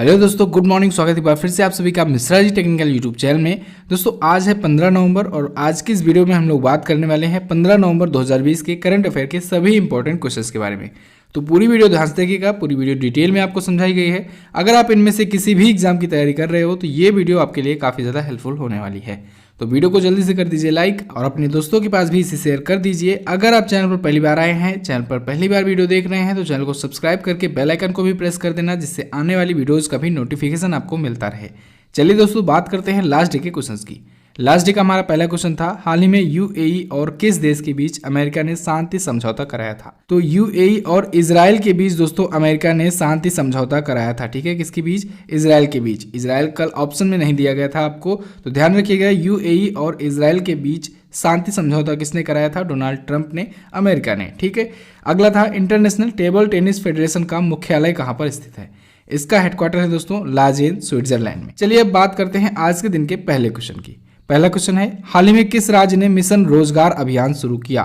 Hello दोस्तों, good morning. स्वागत है एक बार फिर से आप सभी का Mishra ji technical YouTube channel में। दोस्तों आज है 15 नवंबर और आज की इस वीडियो में हम लोग बात करने वाले हैं 15 नवंबर 2020 के करंट अफेयर के सभी इंपॉर्टेंट क्वेश्चंस के बारे में। तो पूरी वीडियो ध्यान से देखिएगा, पूरी वीडियो डिटेल में आपको समझाई गई है। अगर आप इनमें से किसी भी एग्जाम की तैयारी कर रहे हो तो ये वीडियो आपके लिए काफ़ी ज़्यादा हेल्पफुल होने वाली है। तो वीडियो को जल्दी से कर दीजिए लाइक और अपने दोस्तों के पास भी इसे शेयर कर दीजिए। अगर आप चैनल पर पहली बार आए हैं, चैनल पर पहली बार वीडियो देख रहे हैं तो चैनल को सब्सक्राइब करके बेल आइकन को भी प्रेस कर देना, जिससे आने वाली वीडियोस का भी नोटिफिकेशन आपको मिलता रहे। चलिए दोस्तों बात करते हैं लास्ट डे के क्वेश्चंस की। लास्ट डे का हमारा पहला क्वेश्चन था, हाल ही में यूएई और किस देश के बीच अमेरिका ने शांति समझौता कराया था। तो यूएई और इजराइल के बीच दोस्तों अमेरिका ने शांति समझौता कराया था। ठीक है, किसके बीच? इजराइल के बीच। इजराइल कल ऑप्शन में नहीं दिया गया था आपको, तो ध्यान रखिएगा। यूएई और इजराइल के बीच शांति समझौता किसने कराया था? डोनाल्ड ट्रंप ने, अमेरिका ने। ठीक है, अगला था, इंटरनेशनल टेबल टेनिस फेडरेशन का मुख्यालय कहाँ पर स्थित है? इसका हेडक्वार्टर है दोस्तों लाजेन, स्विट्जरलैंड में। चलिए अब बात करते हैं आज के दिन के पहले क्वेश्चन की। पहला क्वेश्चन है, हाल ही में किस राज्य ने मिशन रोजगार अभियान शुरू किया?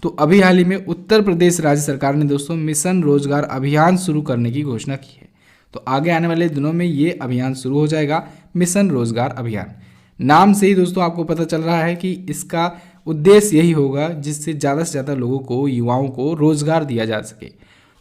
तो अभी हाल ही में उत्तर प्रदेश राज्य सरकार ने दोस्तों मिशन रोजगार अभियान शुरू करने की घोषणा की है। तो आगे आने वाले दिनों में ये अभियान शुरू हो जाएगा, मिशन रोजगार अभियान। नाम से ही दोस्तों आपको पता चल रहा है कि इसका उद्देश्य यही होगा जिससे ज़्यादा से ज़्यादा लोगों को, युवाओं को रोजगार दिया जा सके।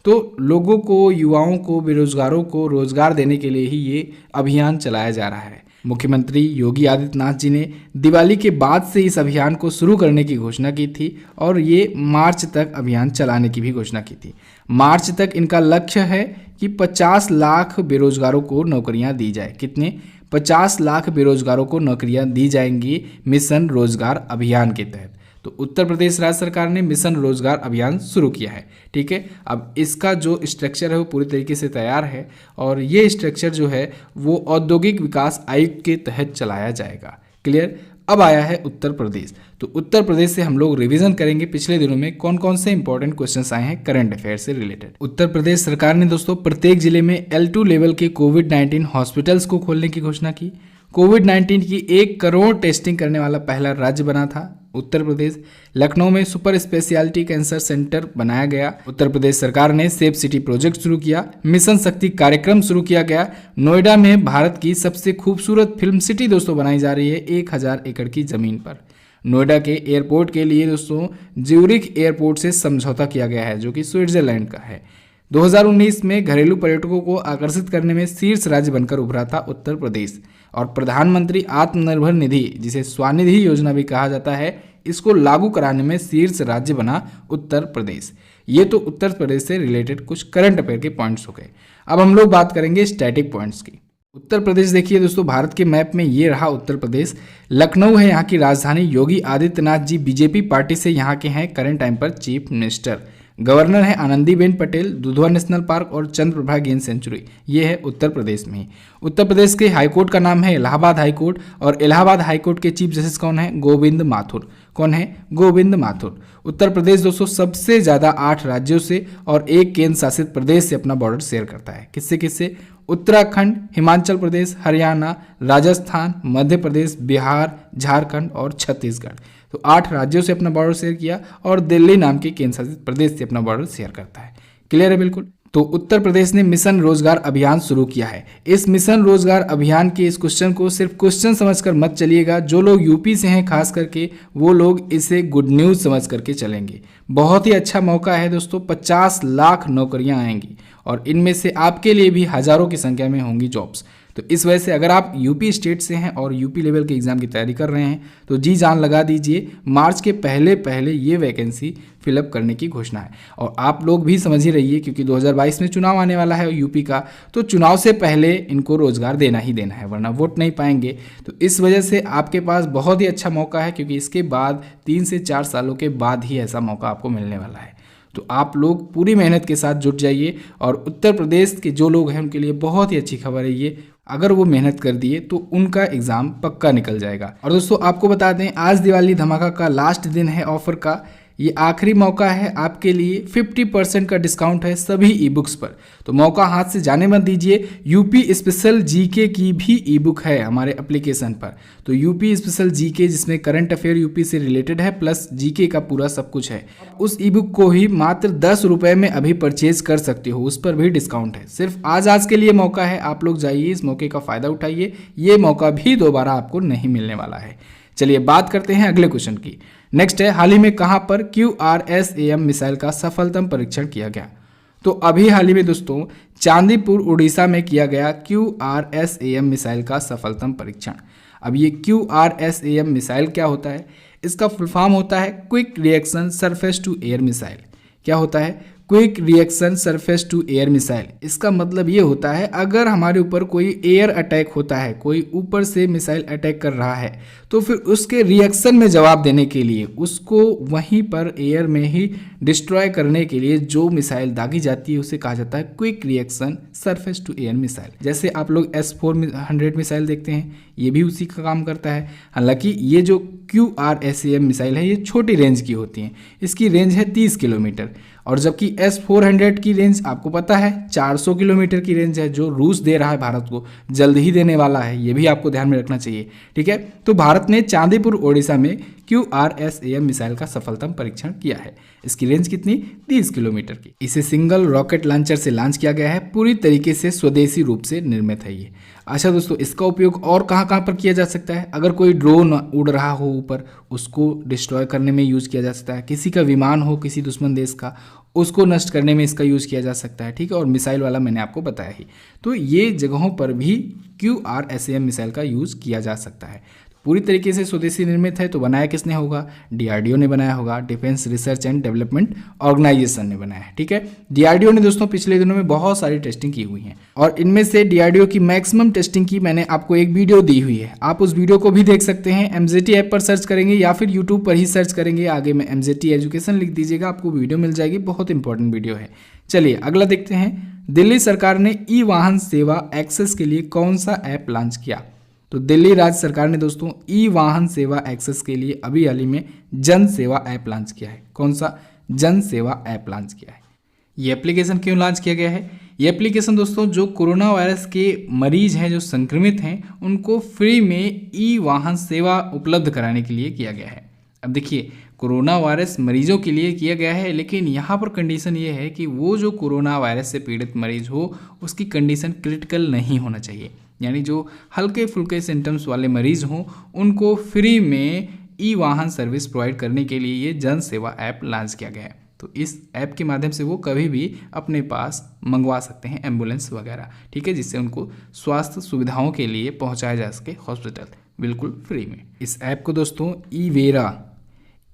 तो लोगों को, युवाओं को, बेरोजगारों को रोजगार देने के लिए ही ये अभियान चलाया जा रहा है। मुख्यमंत्री योगी आदित्यनाथ जी ने दिवाली के बाद से इस अभियान को शुरू करने की घोषणा की थी और ये मार्च तक अभियान चलाने की भी घोषणा की थी। मार्च तक इनका लक्ष्य है कि 50 लाख बेरोजगारों को नौकरियां दी जाए। कितने? 50 लाख बेरोजगारों को नौकरियां दी जाएंगी मिशन रोजगार अभियान के तहत। तो उत्तर प्रदेश राज्य सरकार ने मिशन रोजगार अभियान शुरू किया है। ठीक है, अब इसका जो स्ट्रक्चर है वो पूरी तरीके से तैयार है और ये स्ट्रक्चर जो है वो औद्योगिक विकास आयुक्त के तहत चलाया जाएगा। क्लियर? अब आया है उत्तर प्रदेश। तो उत्तर प्रदेश से हम लोग रिवीजन करेंगे पिछले दिनों में कौन कौन से इंपॉर्टेंट क्वेश्चंस आए हैं करंट अफेयर से रिलेटेड। उत्तर प्रदेश सरकार ने दोस्तों प्रत्येक जिले में L2 लेवल के कोविड-19 हॉस्पिटल्स को खोलने की घोषणा की। कोविड-19 की 1 करोड़ टेस्टिंग करने वाला पहला राज्य बना था उत्तर प्रदेश। लखनऊ में सुपर स्पेशलिटी कैंसर सेंटर बनाया गया। उत्तर प्रदेश सरकार ने सेफ सिटी प्रोजेक्ट शुरू किया। मिशन शक्ति कार्यक्रम शुरू किया गया। नोएडा में भारत की सबसे खूबसूरत फिल्म सिटी दोस्तों बनाई जा रही है 1000 एकड़ की जमीन पर। नोएडा के एयरपोर्ट के लिए दोस्तों ज्यूरिख एयरपोर्ट से समझौता किया गया है जो कि स्विट्जरलैंड का है। 2019 में घरेलू पर्यटकों को आकर्षित करने में शीर्ष राज्य बनकर उभरा था उत्तर प्रदेश। और प्रधानमंत्री आत्मनिर्भर निधि, जिसे स्वनिधि योजना भी कहा जाता है, इसको लागू कराने में शीर्ष राज्य बना उत्तर प्रदेश। ये तो उत्तर प्रदेश से रिलेटेड कुछ करंट अफेयर के पॉइंट्स हो गए। अब हम लोग बात करेंगे स्टैटिक पॉइंट्स की। उत्तर प्रदेश देखिए दोस्तों, भारत के मैप में ये रहा उत्तर प्रदेश। लखनऊ है यहाँ की राजधानी। योगी आदित्यनाथ जी बीजेपी पार्टी से यहाँ के हैं करंट टाइम पर चीफ मिनिस्टर। गवर्नर है आनंदीबेन पटेल। दुधवा नेशनल पार्क और चंद्रप्रभा गेंद सेंचुरी ये है उत्तर प्रदेश में। उत्तर प्रदेश के हाईकोर्ट का नाम है इलाहाबाद हाईकोर्ट और इलाहाबाद हाईकोर्ट के चीफ जस्टिस कौन है? गोविंद माथुर। कौन है? गोविंद माथुर। उत्तर प्रदेश दोस्तों सबसे ज़्यादा 8 राज्यों से और 1 केंद्र शासित प्रदेश से अपना बॉर्डर शेयर करता है। किससे किससे? उत्तराखंड, हिमाचल प्रदेश, हरियाणा, राजस्थान, मध्य प्रदेश, बिहार, झारखंड और छत्तीसगढ़। तो 8 राज्यों से अपना बॉर्डर शेयर किया और दिल्ली नाम के केंद्र शासित प्रदेश से अपना बॉर्डर शेयर करता है। क्लियर है बिल्कुल? तो उत्तर प्रदेश ने मिशन रोजगार अभियान शुरू किया है। इस मिशन रोजगार अभियान के इस क्वेश्चन को सिर्फ क्वेश्चन समझकर मत चलिएगा। जो लोग यूपी से हैं खास करके वो लोग इसे गुड न्यूज़ समझ करके चलेंगे। बहुत ही अच्छा मौका है दोस्तों, 50 लाख नौकरियां आएंगी और इनमें से आपके लिए भी हज़ारों की संख्या में होंगी जॉब्स। तो इस वजह से अगर आप यूपी स्टेट से हैं और यूपी लेवल के एग्ज़ाम की तैयारी कर रहे हैं तो जी जान लगा दीजिए, मार्च के पहले पहले ये वैकेंसी फिलअप करने की घोषणा है। और आप लोग भी समझ ही रहिए क्योंकि 2022 में चुनाव आने वाला है यूपी का, तो चुनाव से पहले इनको रोजगार देना ही देना है वरना वोट नहीं पाएंगे। तो इस वजह से आपके पास बहुत ही अच्छा मौका है क्योंकि इसके बाद 3 से 4 सालों के बाद ही ऐसा मौका आपको मिलने वाला है। तो आप लोग पूरी मेहनत के साथ जुट जाइए और उत्तर प्रदेश के जो लोग हैं उनके लिए बहुत ही अच्छी खबर है ये, अगर वो मेहनत कर दिए तो उनका एग्ज़ाम पक्का निकल जाएगा। और दोस्तों आपको बता दें आज दिवाली धमाका का लास्ट दिन है ऑफर का। ये आखिरी मौका है आपके लिए, 50% का डिस्काउंट है सभी ई बुक्स पर। तो मौका हाथ से जाने मत दीजिए। यूपी स्पेशल जीके की भी ई बुक है हमारे एप्लीकेशन पर। तो यूपी स्पेशल जीके जिसमें करंट अफेयर यूपी से रिलेटेड है प्लस जीके का पूरा सब कुछ है, उस ई बुक को ही मात्र 10 रुपये में अभी परचेज कर सकते हो, उस पर भी डिस्काउंट है। सिर्फ आज के लिए मौका है, आप लोग जाइए, इस मौके का फ़ायदा उठाइए। ये मौका भी दोबारा आपको नहीं मिलने वाला है। चलिए बात करते हैं अगले क्वेश्चन की। नेक्स्ट है, हाल ही में कहां पर QRSAM मिसाइल का सफलतम परीक्षण किया गया? तो अभी हाल ही में दोस्तों चांदीपुर उड़ीसा में किया गया QRSAM मिसाइल का सफलतम परीक्षण। अब ये QRSAM मिसाइल क्या होता है? इसका फुल फॉर्म होता है quick reaction surface to air missile. क्या होता है? Quick reaction surface to air missile. इसका मतलब ये होता है अगर हमारे ऊपर कोई एयर अटैक होता है, कोई ऊपर से मिसाइल अटैक कर रहा है, तो फिर उसके रिएक्शन में जवाब देने के लिए, उसको वहीं पर एयर में ही डिस्ट्रॉय करने के लिए जो मिसाइल दागी जाती है उसे कहा जाता है quick reaction surface to air missile. जैसे आप लोग S-400 मिसाइल देखते हैं, ये भी उसी का काम करता है। हालांकि ये जो QRSAM मिसाइल है ये छोटी रेंज की होती हैं, इसकी रेंज है 30 किलोमीटर, और जबकि S-400 की रेंज आपको पता है 400 किलोमीटर की रेंज है, जो रूस दे रहा है भारत को, जल्द ही देने वाला है। ये भी आपको ध्यान में रखना चाहिए, ठीक है। तो भारत ने चांदीपुर ओडिशा में QRSAM मिसाइल का सफलतम परीक्षण किया है। इसकी रेंज कितनी? 30 किलोमीटर की। इसे सिंगल रॉकेट लॉन्चर से लॉन्च किया गया है, पूरी तरीके से स्वदेशी रूप से निर्मित है ये। अच्छा दोस्तों, इसका उपयोग और कहाँ पर किया जा सकता है? अगर कोई ड्रोन उड़ रहा हो ऊपर, उसको डिस्ट्रॉय करने में यूज किया जा सकता है। किसी का विमान हो किसी दुश्मन देश का, उसको नष्ट करने में इसका यूज किया जा सकता है, ठीक है। और मिसाइल वाला मैंने आपको बताया ही। तो ये जगहों पर भी QRSAM मिसाइल का यूज किया जा सकता है। पूरी तरीके से स्वदेशी निर्मित है। तो बनाया किसने होगा? DRDO ने बनाया होगा, defence research and development organisation ने बनाया है, ठीक है। DRDO ने दोस्तों पिछले दिनों में बहुत सारी टेस्टिंग की हुई है, और इनमें से DRDO की मैक्सिमम टेस्टिंग की मैंने आपको एक वीडियो दी हुई है। आप उस वीडियो को भी देख सकते हैं। MZT ऐप पर सर्च करेंगे या फिर यूट्यूब पर ही सर्च करेंगे, आगे में MZT एजुकेशन लिख दीजिएगा, आपको वीडियो मिल जाएगी। बहुत इंपॉर्टेंट वीडियो है। चलिए अगला देखते हैं। दिल्ली सरकार ने ई वाहन सेवा एक्सेस के लिए कौन सा ऐप लॉन्च किया? तो दिल्ली राज्य सरकार ने दोस्तों ई वाहन सेवा एक्सेस के लिए अभी हाल ही में जन सेवा ऐप लॉन्च किया है। कौन सा? जन सेवा ऐप लॉन्च किया है। ये एप्लीकेशन क्यों लॉन्च किया गया है? ये एप्लीकेशन दोस्तों जो कोरोना वायरस के मरीज हैं, जो संक्रमित हैं, उनको फ्री में ई वाहन सेवा उपलब्ध कराने के लिए किया गया है। अब देखिए, कोरोना वायरस मरीजों के लिए किया गया है, लेकिन यहाँ पर कंडीशन ये है कि वो जो कोरोना वायरस से पीड़ित मरीज हो उसकी कंडीशन क्रिटिकल नहीं होना चाहिए। यानी जो हल्के फुल्के सिम्टम्स वाले मरीज हों उनको फ्री में ई वाहन सर्विस प्रोवाइड करने के लिए ये जन सेवा ऐप लॉन्च किया गया है। तो इस ऐप के माध्यम से वो कभी भी अपने पास मंगवा सकते हैं एम्बुलेंस वगैरह, ठीक है, जिससे उनको स्वास्थ्य सुविधाओं के लिए पहुंचाया जा सके हॉस्पिटल, बिल्कुल फ्री में। इस ऐप को दोस्तों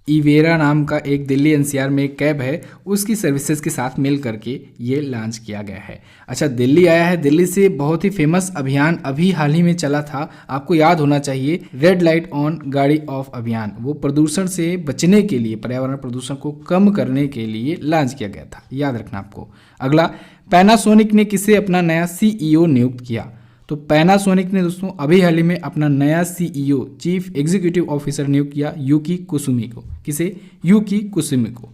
ईवेरा नाम का एक दिल्ली NCR में एक कैब है, उसकी सर्विसेज के साथ मिल करके ये लॉन्च किया गया है। अच्छा, दिल्ली आया है। दिल्ली से बहुत ही फेमस अभियान अभी हाल ही में चला था, आपको याद होना चाहिए, रेड लाइट ऑन गाड़ी ऑफ अभियान। वो प्रदूषण से बचने के लिए, पर्यावरण प्रदूषण को कम करने के लिए लॉन्च किया गया था, याद रखना आपको। अगला, पैनासोनिक ने किसे अपना नया CEO नियुक्त किया? तो पैनासोनिक ने दोस्तों अभी हाल ही में अपना नया CEO, चीफ एग्जीक्यूटिव ऑफिसर नियुक्त किया यूकी कुसुमी को। किसे? यूकी कुसुमी को।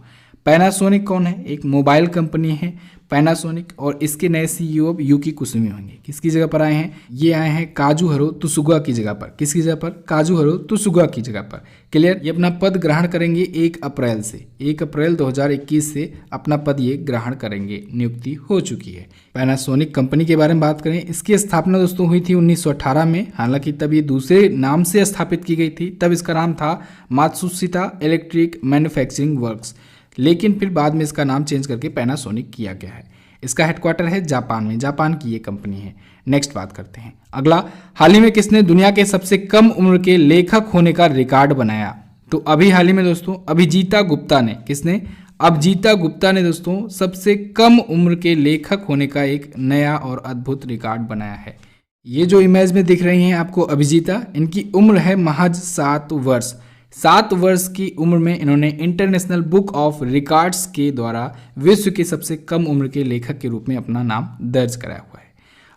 पैनासोनिक कौन है? एक मोबाइल कंपनी है पैनासोनिक, और इसके नए CEO अब यूकी कुसुमी होंगे। किसकी जगह पर आए हैं? ये आए हैं काजुहरो त्सुगा की जगह पर। किसकी जगह पर? काजुहरो त्सुगा की जगह पर। क्लियर? ये अपना पद ग्रहण करेंगे 1 अप्रैल से। 1 अप्रैल 2021 से अपना पद ये ग्रहण करेंगे, नियुक्ति हो चुकी है। पैनासोनिक कंपनी के बारे में बात करें, इसकी स्थापना दोस्तों हुई थी 1918 में। हालांकि तब ये दूसरे नाम से स्थापित की गई थी, तब इसका नाम था मात्सुशिता इलेक्ट्रिक मैन्युफैक्चरिंग वर्क्स, लेकिन फिर बाद में इसका नाम चेंज करके पैनासोनिक किया गया है। इसका हेडक्वार्टर है जापान में, जापान की ये कंपनी है। नेक्स्ट बात करते हैं। अगला, हाल ही में किसने दुनिया के सबसे कम उम्र के लेखक होने का रिकॉर्ड बनाया? तो अभी हाल ही में दोस्तों अभिजीता गुप्ता ने, किसने? अभिजीता गुप्ता ने दोस्तों सबसे कम उम्र के लेखक होने का एक नया और अद्भुत रिकॉर्ड बनाया है। ये जो इमेज में दिख रही हैं आपको अभिजीता, इनकी उम्र है महज 7 वर्ष। 7 वर्ष की उम्र में इन्होंने इंटरनेशनल बुक ऑफ रिकॉर्ड्स के द्वारा विश्व के सबसे कम उम्र के लेखक के रूप में अपना नाम दर्ज कराया हुआ है।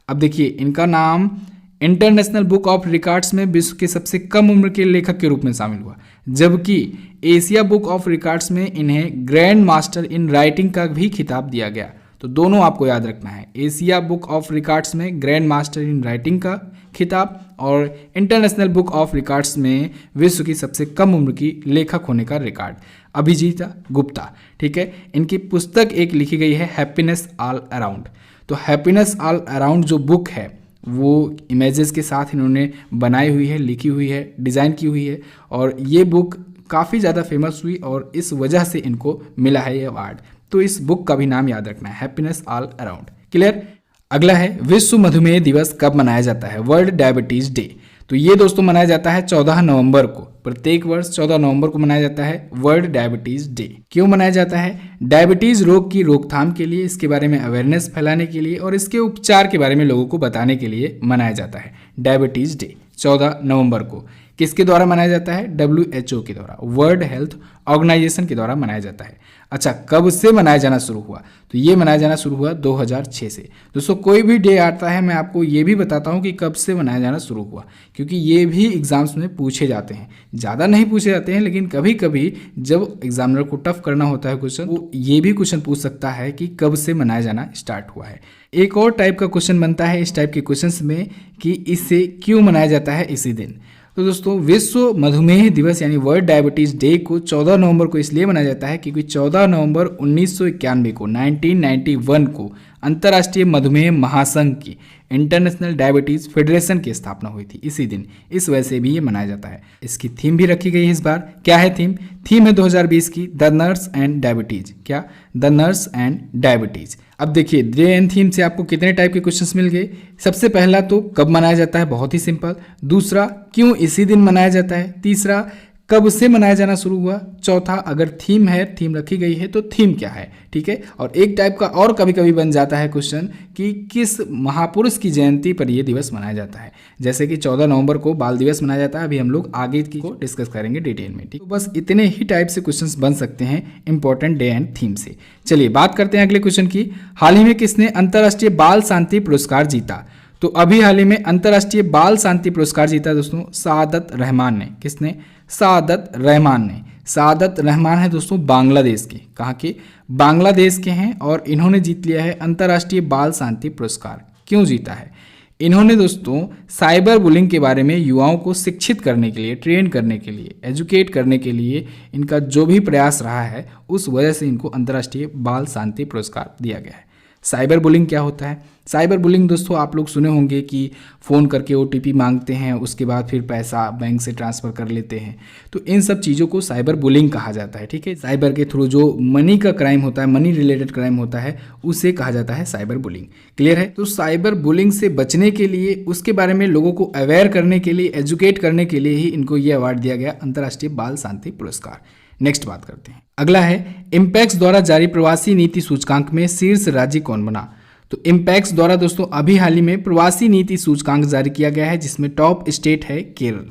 अब देखिए, इनका नाम इंटरनेशनल बुक ऑफ रिकॉर्ड्स में विश्व के सबसे कम उम्र के लेखक के रूप में शामिल हुआ, जबकि एशिया बुक ऑफ रिकॉर्ड्स में इन्हें ग्रैंड मास्टर इन राइटिंग का भी खिताब दिया गया। तो दोनों आपको याद रखना है, एशिया बुक ऑफ रिकॉर्ड्स में ग्रैंड मास्टर इन राइटिंग का खिताब और इंटरनेशनल बुक ऑफ रिकॉर्ड्स में विश्व की सबसे कम उम्र की लेखक होने का रिकॉर्ड अभिजीता गुप्ता। ठीक है, इनकी पुस्तक एक लिखी गई है हैप्पीनेस ऑल अराउंड। तो हैप्पीनेस ऑल अराउंड जो बुक है वो इमेजेस के साथ इन्होंने बनाई हुई है, लिखी हुई है, डिज़ाइन की हुई है और ये बुक काफ़ी ज़्यादा फेमस हुई और इस वजह से इनको मिला है ये अवार्ड। तो इस बुक का भी नाम याद रखना है, हैप्पीनेस ऑल अराउंड। क्लियर। अगला है विश्व मधुमेह दिवस कब मनाया जाता है, वर्ल्ड डायबिटीज डे। तो ये दोस्तों मनाया जाता है 14 नवंबर को, प्रत्येक वर्ष 14 नवंबर को मनाया जाता है वर्ल्ड डायबिटीज डे। क्यों मनाया जाता है? डायबिटीज रोग की रोकथाम के लिए, इसके बारे में अवेयरनेस फैलाने के लिए और इसके उपचार के बारे में लोगों को बताने के लिए मनाया जाता है डायबिटीज डे 14 नवंबर को। किसके द्वारा मनाया जाता है? WHO के द्वारा, वर्ल्ड हेल्थ ऑर्गेनाइजेशन के द्वारा मनाया जाता है। अच्छा, कब से मनाया जाना शुरू हुआ? तो ये मनाया जाना शुरू हुआ 2006 से। दोस्तों कोई भी डे आता है मैं आपको ये भी बताता हूँ कि कब से मनाया जाना शुरू हुआ, क्योंकि ये भी एग्जाम्स में पूछे जाते हैं। ज़्यादा नहीं पूछे जाते हैं, लेकिन कभी कभी जब एग्जामिनर को टफ करना होता है क्वेश्चन, वो ये भी क्वेश्चन पूछ सकता है कि कब से मनाया जाना स्टार्ट हुआ है। एक और टाइप का क्वेश्चन बनता है इस टाइप के क्वेश्चन में कि इसे क्यों मनाया जाता है इसी दिन। तो दोस्तों विश्व मधुमेह दिवस यानी वर्ल्ड डायबिटीज डे को 14 नवंबर को इसलिए मनाया जाता है क्योंकि 14 नवंबर 1991 को 1991 को अंतर्राष्ट्रीय मधुमेह महासंघ की इंटरनेशनल डायबिटीज फेडरेशन की स्थापना हुई थी इसी दिन। इस वजह से भी ये मनाया जाता है। इसकी थीम भी रखी गई है इस बार। क्या है थीम? थीम है 2020 की द नर्स एंड डायबिटीज। क्या? The nurse and diabetes. अब देखिए डे एंड थीम से आपको कितने टाइप के क्वेश्चंस मिल गए। सबसे पहला तो कब मनाया जाता है, बहुत ही सिंपल। दूसरा क्यों इसी दिन मनाया जाता है। तीसरा कब से मनाया जाना शुरू हुआ। चौथा अगर थीम है, थीम रखी गई है तो थीम क्या है। ठीक है, और एक टाइप का और कभी कभी बन जाता है क्वेश्चन कि किस महापुरुष की जयंती पर यह दिवस मनाया जाता है। जैसे कि 14 नवंबर को बाल दिवस मनाया जाता है। अभी हम लोग आगे की को डिस्कस करेंगे डिटेल में। ठीक, तो बस इतने ही टाइप से क्वेश्चन बन सकते हैं इंपॉर्टेंट डे एंड थीम से। चलिए बात करते हैं अगले क्वेश्चन की। हाल ही में किसने अंतर्राष्ट्रीय बाल शांति पुरस्कार जीता? तो अभी हाल ही में अंतर्राष्ट्रीय बाल शांति पुरस्कार जीता दोस्तों सआदत रहमान ने। किसने? सआदत रहमान ने। सआदत रहमान है दोस्तों बांग्लादेश के। कहाँ के? बांग्लादेश के हैं और इन्होंने जीत लिया है अंतर्राष्ट्रीय बाल शांति पुरस्कार। क्यों जीता है? इन्होंने दोस्तों साइबर बुलिंग के बारे में युवाओं को शिक्षित करने के लिए, ट्रेन करने के लिए, एजुकेट करने के लिए इनका जो भी प्रयास रहा है उस वजह से इनको अंतर्राष्ट्रीय बाल शांति पुरस्कार दिया गया है। साइबर बुलिंग क्या होता है? साइबर बुलिंग दोस्तों आप लोग सुने होंगे कि फ़ोन करके OTP मांगते हैं, उसके बाद फिर पैसा बैंक से ट्रांसफ़र कर लेते हैं। तो इन सब चीज़ों को साइबर बुलिंग कहा जाता है। ठीक है, साइबर के थ्रू जो मनी का क्राइम होता है, मनी रिलेटेड क्राइम होता है, उसे कहा जाता है साइबर बुलिंग। क्लियर है? तो साइबर बुलिंग से बचने के लिए, उसके बारे में लोगों को अवेयर करने के लिए, एजुकेट करने के लिए ही इनको ये अवार्ड दिया गया अंतर्राष्ट्रीय बाल शांति पुरस्कार। नेक्स्ट बात करते हैं। अगला है इम्पैक्स द्वारा जारी प्रवासी नीति सूचकांक में शीर्ष राज्य कौन बना? तो इम्पैक्स द्वारा दोस्तों अभी हाल ही में प्रवासी नीति सूचकांक जारी किया गया है, जिसमें टॉप स्टेट है केरल।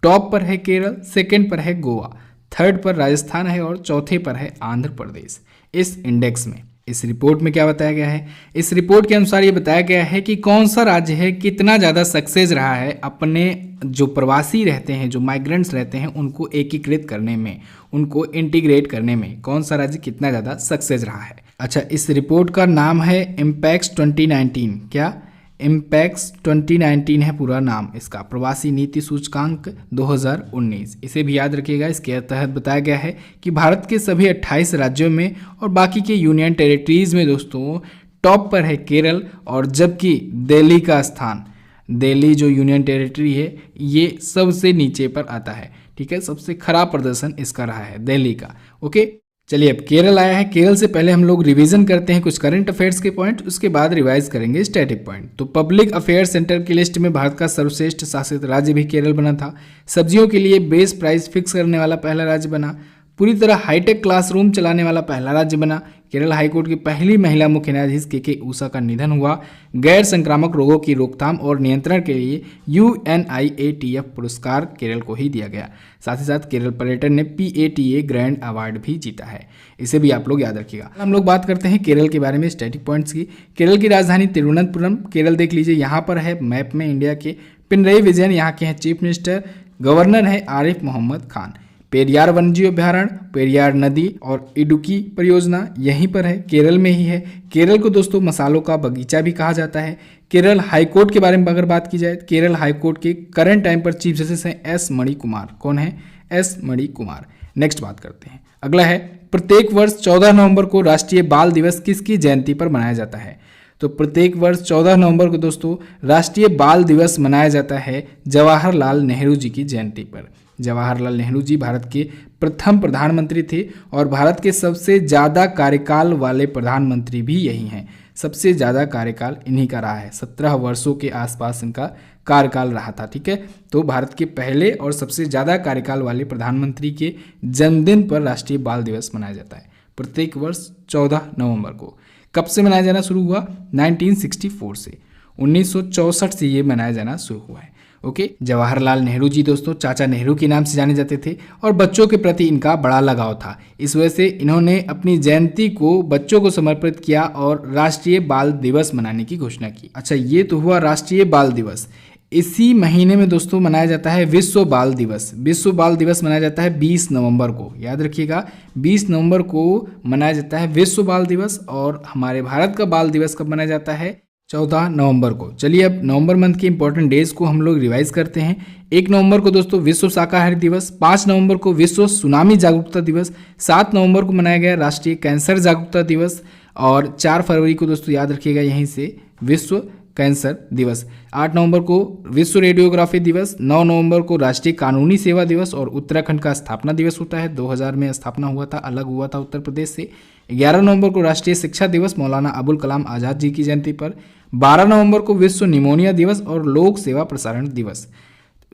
टॉप पर है केरल, सेकंड पर है गोवा, थर्ड पर राजस्थान है और चौथे पर है आंध्र प्रदेश। इस इंडेक्स में, इस रिपोर्ट में क्या बताया गया है? इस रिपोर्ट के अनुसार ये बताया गया है कि कौन सा राज्य है कितना ज़्यादा सक्सेस रहा है अपने जो प्रवासी रहते हैं, जो माइग्रेंट्स रहते हैं, उनको एकीकृत करने में, उनको इंटीग्रेट करने में कौन सा राज्य कितना ज़्यादा सक्सेस रहा है। अच्छा, इस रिपोर्ट का नाम है इम्पैक्स 2019। क्या? इम्पैक्स 2019 है पूरा नाम इसका, प्रवासी नीति सूचकांक 2019। इसे भी याद रखिएगा। इसके तहत बताया गया है कि भारत के सभी 28 राज्यों में और बाकी के यूनियन टेरिटरीज में दोस्तों टॉप पर है केरल, और जबकि दिल्ली का स्थान, दिल्ली जो यूनियन टेरिटरी है, ये सबसे नीचे पर आता है। ठीक है, सबसे खराब प्रदर्शन इसका रहा है दिल्ली का। ओके, चलिए अब केरल आया है। केरल से पहले हम लोग रिवीजन करते हैं कुछ करंट अफेयर्स के पॉइंट, उसके बाद रिवाइज करेंगे स्टैटिक पॉइंट। तो पब्लिक अफेयर्स सेंटर की लिस्ट में भारत का सर्वश्रेष्ठ शासित राज्य भी केरल बना था। सब्जियों के लिए बेस प्राइस फिक्स करने वाला पहला राज्य बना। पूरी तरह हाईटेक क्लासरूम चलाने वाला पहला राज्य बना। केरल हाईकोर्ट की पहली महिला मुख्य न्यायाधीश के ऊषा का निधन हुआ। गैर संक्रामक रोगों की रोकथाम और नियंत्रण के लिए UNIATF पुरस्कार केरल को ही दिया गया। साथ ही साथ केरल पर्यटन ने PATA ग्रैंड अवार्ड भी जीता है। इसे भी आप लोग याद रखिएगा। हम लोग बात करते हैं केरल के बारे में स्टैटिक पॉइंट्स की। केरल की राजधानी तिरुवनंतपुरम। केरल देख लीजिए यहाँ पर है मैप में इंडिया के। पिनरई विजयन यहाँ के हैं चीफ मिनिस्टर। गवर्नर है आरिफ मोहम्मद खान। पेरियार वन्यजीव अभ्यारण्य, पेरियार नदी और इडुक्की परियोजना यहीं पर है, केरल में ही है। केरल को दोस्तों मसालों का बगीचा भी कहा जाता है। केरल हाईकोर्ट के बारे में अगर बात की जाए, केरल हाईकोर्ट के करंट टाइम पर चीफ जस्टिस हैं S मणिकुमार। कौन है? S मणिकुमार। नेक्स्ट बात करते हैं। अगला है प्रत्येक वर्ष 14 नवंबर को राष्ट्रीय बाल दिवस किसकी जयंती पर मनाया जाता है? तो प्रत्येक वर्ष 14 नवंबर को दोस्तों राष्ट्रीय बाल दिवस मनाया जाता है जवाहरलाल नेहरू जी की जयंती पर। जवाहरलाल नेहरू जी भारत के प्रथम प्रधानमंत्री थे और भारत के सबसे ज़्यादा कार्यकाल वाले प्रधानमंत्री भी यही हैं। सबसे ज़्यादा कार्यकाल इन्हीं का रहा है। 17 वर्षों के आसपास इनका कार्यकाल रहा था। ठीक है, तो भारत के पहले और सबसे ज़्यादा कार्यकाल वाले प्रधानमंत्री के जन्मदिन पर राष्ट्रीय बाल दिवस मनाया जाता है प्रत्येक वर्ष 14 नवंबर को। कब से मनाया जाना शुरू हुआ? 1964 से। 1964 से ये मनाया जाना शुरू हुआ है। ओके, जवाहरलाल नेहरू जी दोस्तों चाचा नेहरू के नाम से जाने जाते थे और बच्चों के प्रति इनका बड़ा लगाव था। इस वजह से इन्होंने अपनी जयंती को बच्चों को समर्पित किया और राष्ट्रीय बाल दिवस मनाने की घोषणा की। अच्छा, ये तो हुआ राष्ट्रीय बाल दिवस। इसी महीने में दोस्तों मनाया जाता है विश्व बाल दिवस। विश्व बाल दिवस मनाया जाता है 20 नवंबर को। याद रखिएगा, 20 नवंबर को मनाया जाता है विश्व बाल दिवस। और हमारे भारत का बाल दिवस कब मनाया जाता है? 14 नवंबर को। चलिए अब नवंबर मंथ के इंपॉर्टेंट डेज को हम लोग रिवाइज करते हैं। 1 नवंबर को दोस्तों विश्व शाकाहारी दिवस। 5 नवंबर को विश्व सुनामी जागरूकता दिवस। 7 नवंबर को मनाया गया राष्ट्रीय कैंसर जागरूकता दिवस। और 4 फरवरी को दोस्तों याद रखिएगा यहीं से विश्व कैंसर दिवस। 8 नवंबर को विश्व रेडियोग्राफी दिवस। 9 नवंबर को राष्ट्रीय कानूनी सेवा दिवस और उत्तराखंड का स्थापना दिवस होता है। 2000 में स्थापना हुआ था, अलग हुआ था उत्तर प्रदेश से। 11 नवंबर को राष्ट्रीय शिक्षा दिवस मौलाना अबुल कलाम आज़ाद जी की जयंती पर। 12 नवंबर को विश्व निमोनिया दिवस और लोक सेवा प्रसारण दिवस।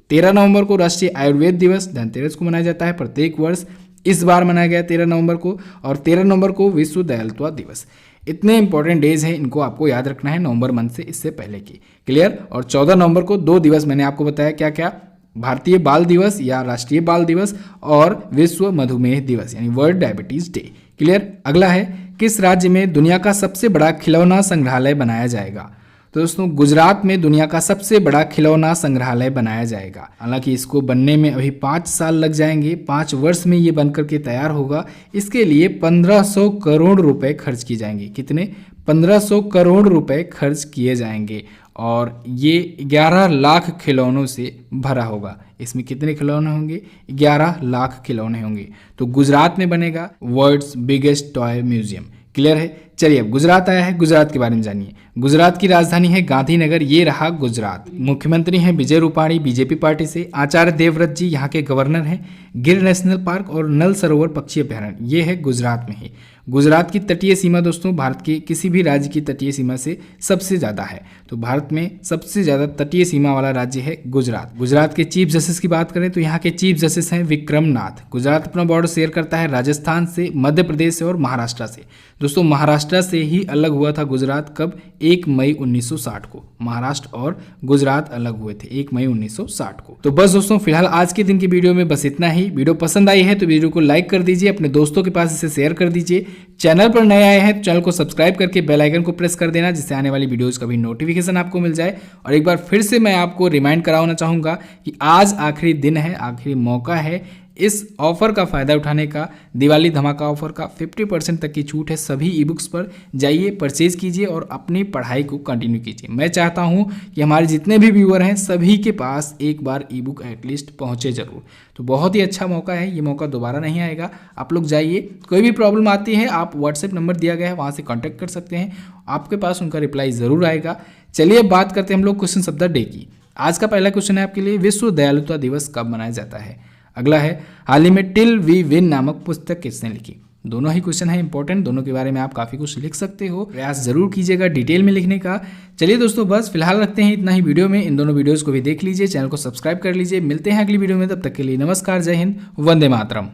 13 नवंबर को राष्ट्रीय आयुर्वेद दिवस धनतेरस को मनाया जाता है प्रत्येक वर्ष। इस बार मनाया गया 13 नवंबर को। और 13 नवंबर को विश्व दयालुता दिवस। इतने इंपॉर्टेंट डेज हैं, इनको आपको याद रखना है नवंबर मंथ से इससे पहले की। क्लियर? और 14 नवंबर को 2 दिवस मैंने आपको बताया क्या क्या, भारतीय बाल दिवस या राष्ट्रीय बाल दिवस और विश्व मधुमेह दिवस यानी वर्ल्ड डायबिटीज डे। क्लियर? अगला है किस राज्य में दुनिया का सबसे बड़ा खिलौना संग्रहालय बनाया जाएगा? तो दोस्तों गुजरात में दुनिया का सबसे बड़ा खिलौना संग्रहालय बनाया जाएगा। हालांकि इसको बनने में अभी 5 साल लग जाएंगे। 5 वर्ष में ये बनकर के तैयार होगा। इसके लिए 1500 करोड़ रुपए खर्च किए जाएंगे। कितने? 1500 करोड़ रुपए खर्च किए जाएंगे। और ये 11 लाख खिलौनों से भरा होगा। इसमें कितने खिलौने होंगे? 11 लाख खिलौने होंगे। तो गुजरात में बनेगा world's biggest toy museum. Clear है? चलिए अब गुजरात आया है, गुजरात के बारे में जानिए। गुजरात की राजधानी है गांधीनगर। ये रहा गुजरात। मुख्यमंत्री हैं विजय रूपाणी बीजेपी पार्टी से। आचार्य देवव्रत जी यहाँ के गवर्नर हैं। गिर नेशनल पार्क और नल सरोवर पक्षी अभ्यारण्य ये है गुजरात में ही। गुजरात की तटीय सीमा दोस्तों भारत के किसी भी राज्य की तटीय सीमा से सबसे ज़्यादा है। तो भारत में सबसे ज़्यादा तटीय सीमा वाला राज्य है गुजरात। गुजरात के चीफ जस्टिस की बात करें तो यहाँ के चीफ जस्टिस हैं विक्रम नाथ। गुजरात अपना बॉर्डर शेयर करता है राजस्थान से, मध्य प्रदेश से और महाराष्ट्र से। दोस्तों महाराष्ट्र से ही अलग हुआ था गुजरात। कब? 1 मई 1960 को महाराष्ट्र और गुजरात अलग हुए थे 1 मई 1960 को। तो बस दोस्तों फिलहाल आज के दिन की वीडियो में बस इतना ही। वीडियो पसंद आई है तो वीडियो को लाइक कर दीजिए, अपने दोस्तों के पास इसे शेयर कर दीजिए। चैनल पर नए आए हैं तो चैनल को सब्सक्राइब करके बेल आइकन को प्रेस कर देना, जिससे आने वाली वीडियोस का भी नोटिफिकेशन आपको मिल जाए। और एक बार फिर से मैं आपको रिमाइंड कराना चाहूँगा कि आज आखिरी दिन है, आखिरी मौका है इस ऑफर का फ़ायदा उठाने का। दिवाली धमाका ऑफर का 50% तक की छूट है सभी ई बुक्स पर। जाइए परचेज कीजिए और अपनी पढ़ाई को कंटिन्यू कीजिए। मैं चाहता हूं कि हमारे जितने भी व्यूअर हैं सभी के पास एक बार ई बुक एटलीस्ट पहुंचे जरूर। तो बहुत ही अच्छा मौका है, ये मौका दोबारा नहीं आएगा। आप लोग जाइए, कोई भी प्रॉब्लम आती है आप व्हाट्सएप नंबर दिया गया है वहाँ से कॉन्टैक्ट कर सकते हैं, आपके पास उनका रिप्लाई ज़रूर आएगा। चलिए अब बात करते हैं हम लोग क्वेश्चन ऑफ द डे की। आज का पहला क्वेश्चन है आपके लिए, विश्व दयालुता दिवस कब मनाया जाता है? अगला है हाल ही में टिल वी विन नामक पुस्तक किसने लिखी? दोनों ही क्वेश्चन है इंपॉर्टेंट, दोनों के बारे में आप काफ़ी कुछ लिख सकते हो, प्रयास जरूर कीजिएगा डिटेल में लिखने का। चलिए दोस्तों बस फिलहाल रखते हैं इतना ही वीडियो में। इन दोनों वीडियोस को भी देख लीजिए, चैनल को सब्सक्राइब कर लीजिए। मिलते हैं अगली वीडियो में, तब तक के लिए नमस्कार, जय हिंद, वंदे मातरम।